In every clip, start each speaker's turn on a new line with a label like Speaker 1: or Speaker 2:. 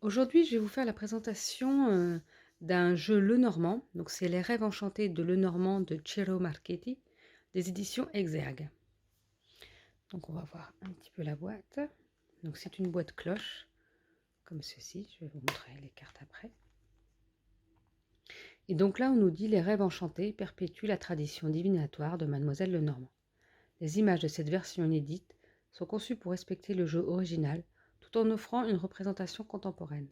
Speaker 1: Aujourd'hui, je vais vous faire la présentation, d'un jeu Lenormand. Donc c'est Les Rêves enchantés de Lenormand de Ciro Marchetti, des éditions Exergue. Donc on va voir un petit peu la boîte. Donc c'est une boîte cloche, comme ceci. Je vais vous montrer les cartes après. Et donc là, on nous dit: «Les rêves enchantés perpétuent la tradition divinatoire de Mademoiselle Lenormand. Les images de cette version inédite sont conçues pour respecter le jeu original, tout en offrant une représentation contemporaine.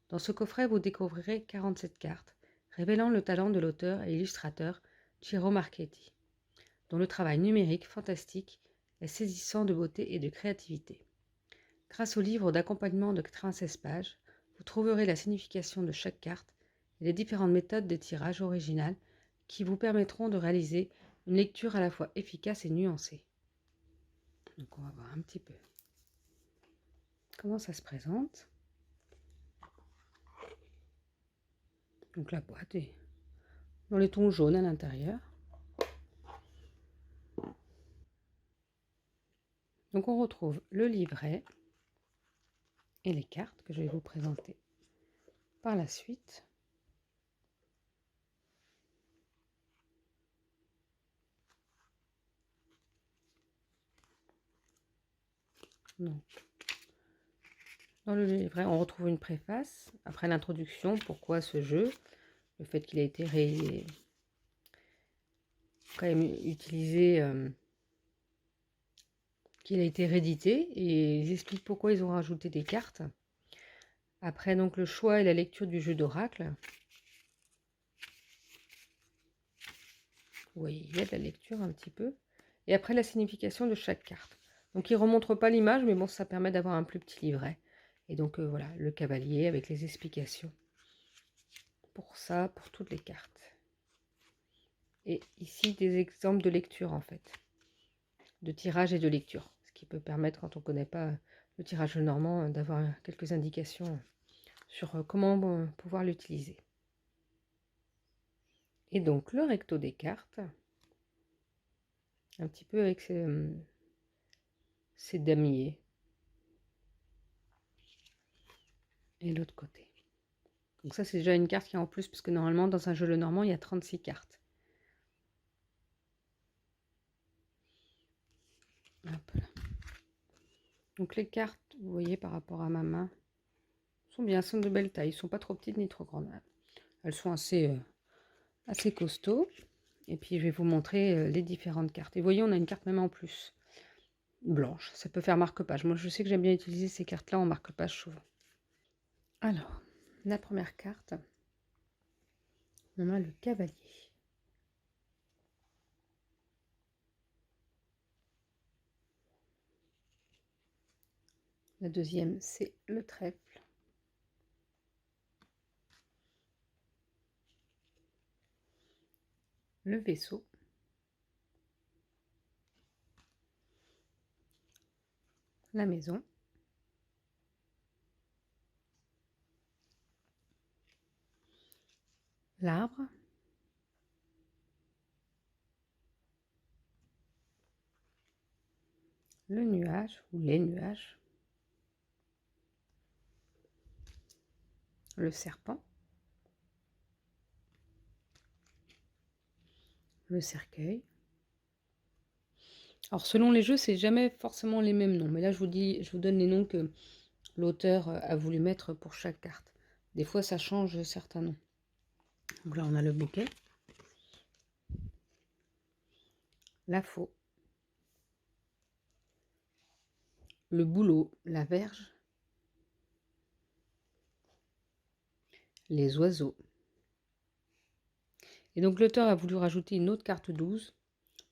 Speaker 1: Dans ce coffret, vous découvrirez 47 cartes, révélant le talent de l'auteur et illustrateur Ciro Marchetti, dont le travail numérique fantastique est saisissant de beauté et de créativité. Grâce au livre d'accompagnement de 96 pages, vous trouverez la signification de chaque carte et les différentes méthodes de tirage originales qui vous permettront de réaliser une lecture à la fois efficace et nuancée.» Donc on va voir un petit peu comment ça se présente. Donc la boîte est dans les tons jaunes à l'intérieur. Donc on retrouve le livret et les cartes que je vais vous présenter par la suite. Donc, dans le livret, on retrouve une préface, après l'introduction, pourquoi ce jeu, le fait qu'il a été quand même utilisé, qu'il a été réédité, et ils expliquent pourquoi ils ont rajouté des cartes. Après, donc, le choix et la lecture du jeu d'oracle. Vous voyez, il y a de la lecture un petit peu. Et après, la signification de chaque carte. Donc, il ne remontre pas l'image, mais bon, ça permet d'avoir un plus petit livret. Et donc, voilà, le cavalier avec les explications. Pour ça, pour toutes les cartes. Et ici, des exemples de lecture, en fait. De tirage et de lecture. Ce qui peut permettre, quand on ne connaît pas le tirage normand, d'avoir quelques indications sur comment pouvoir l'utiliser. Et donc, le recto des cartes. Un petit peu avec ses damiers. Et l'autre côté. Donc ça, c'est déjà une carte qui est en plus, parce que normalement, dans un jeu Lenormand, il y a 36 cartes. Hop là. Donc les cartes, vous voyez, par rapport à ma main, sont bien, sont de belle taille. Ils ne sont pas trop petites ni trop grandes. Elles sont assez costauds. Et puis, je vais vous montrer les différentes cartes. Et vous voyez, on a une carte même en plus, blanche. Ça peut faire marque-page. Moi, je sais que j'aime bien utiliser ces cartes-là en marque-page souvent. Alors, la première carte, on a le cavalier. La deuxième, c'est le trèfle. Le vaisseau. La maison. L'arbre. Le nuage ou les nuages. Le serpent. Le cercueil. Alors selon les jeux, c'est jamais forcément les mêmes noms, mais là je vous donne les noms que l'auteur a voulu mettre pour chaque carte. Des fois ça change certains noms. Donc là on a le bouquet, la faux, le bouleau, la verge, les oiseaux. Et donc l'auteur a voulu rajouter une autre carte 12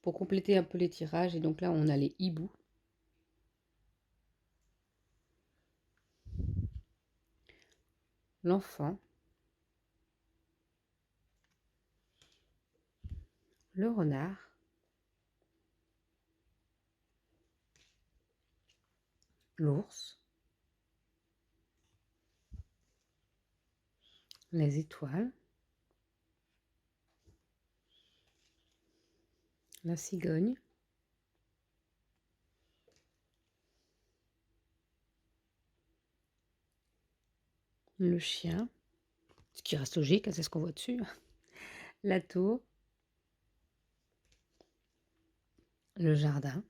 Speaker 1: pour compléter un peu les tirages. Et donc là on a les hiboux, l'enfant, le renard, l'ours, les étoiles, la cigogne, le chien, ce qui reste logique, hein, c'est ce qu'on voit dessus, la tour, le jardin,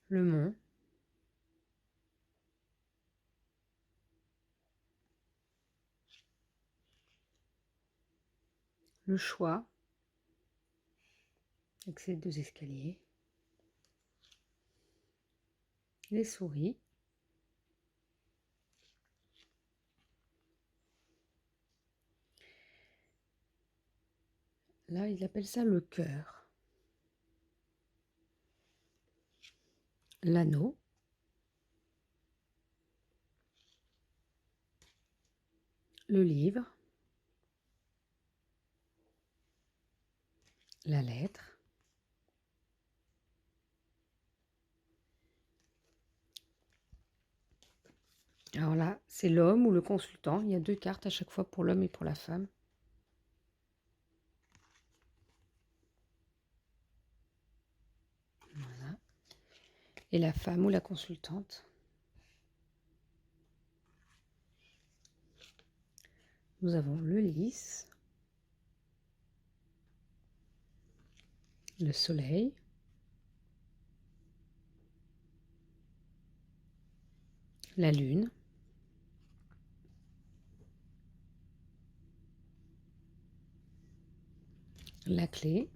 Speaker 1: le mont, le choix, avec ses 2 escaliers, les souris, là il appelle ça le cœur, l'anneau, le livre, la lettre, alors là c'est l'homme ou le consultant, il y a 2 cartes à chaque fois pour l'homme et pour la femme. Voilà. Et la femme ou la consultante. Nous avons le lys, le soleil, la lune, la clé,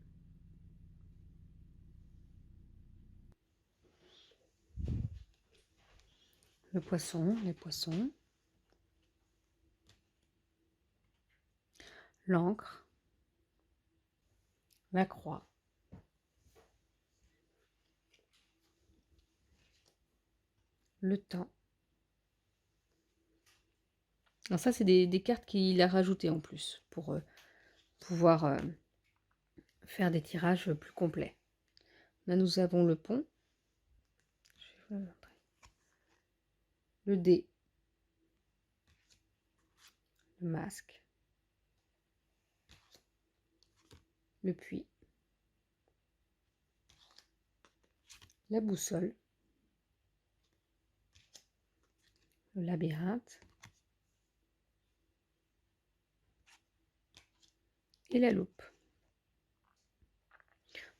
Speaker 1: le poisson, les poissons, l'encre, la croix, le temps. Alors ça, c'est des cartes qu'il a rajoutées en plus pour pouvoir faire des tirages plus complets. Là, nous avons le pont, je vais vous le montrer. Le dé, le masque, le puits, la boussole, le labyrinthe et la loupe.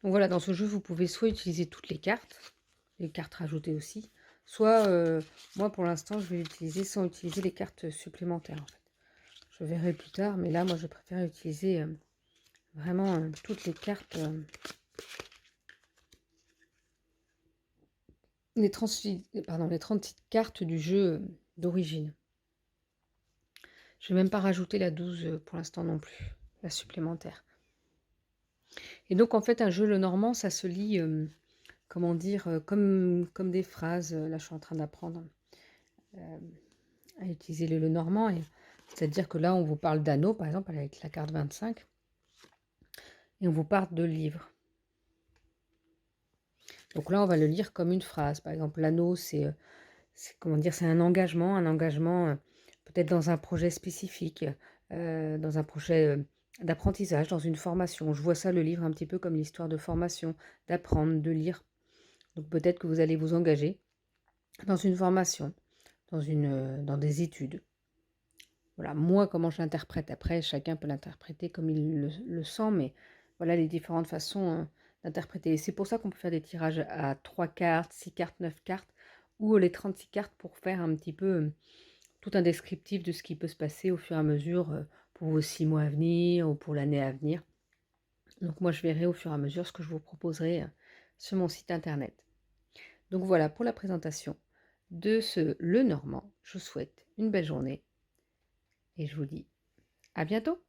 Speaker 1: Donc voilà, dans ce jeu, vous pouvez soit utiliser toutes les cartes rajoutées aussi, soit, moi pour l'instant, je vais l'utiliser sans utiliser les cartes supplémentaires en fait. Je verrai plus tard, mais là, moi, je préfère utiliser vraiment toutes les cartes, les 36 cartes du jeu d'origine. Je vais même pas rajouter la 12 pour l'instant non plus, la supplémentaire. Et donc en fait, un jeu le normand, ça se lit, comment dire, comme des phrases. Là, je suis en train d'apprendre à utiliser le normand, c'est-à-dire que là, on vous parle d'anneau, par exemple, avec la carte 25, et on vous parle de livre. Donc là, on va le lire comme une phrase. Par exemple, l'anneau, c'est comment dire, c'est un engagement peut-être dans un projet spécifique, dans un projet d'apprentissage, dans une formation. Je vois ça, le livre, un petit peu comme l'histoire de formation, d'apprendre, de lire. Donc peut-être que vous allez vous engager dans une formation, dans des études. Voilà, moi, comment je l'interprète. Après, chacun peut l'interpréter comme il le sent, mais voilà les différentes façons d'interpréter. Et c'est pour ça qu'on peut faire des tirages à 3 cartes, 6 cartes, 9 cartes, ou les 36 cartes pour faire un petit peu tout un descriptif de ce qui peut se passer au fur et à mesure pour vos 6 mois à venir ou pour l'année à venir. Donc moi, je verrai au fur et à mesure ce que je vous proposerai sur mon site internet. Donc voilà pour la présentation de ce Le Normand. Je vous souhaite une belle journée et je vous dis à bientôt.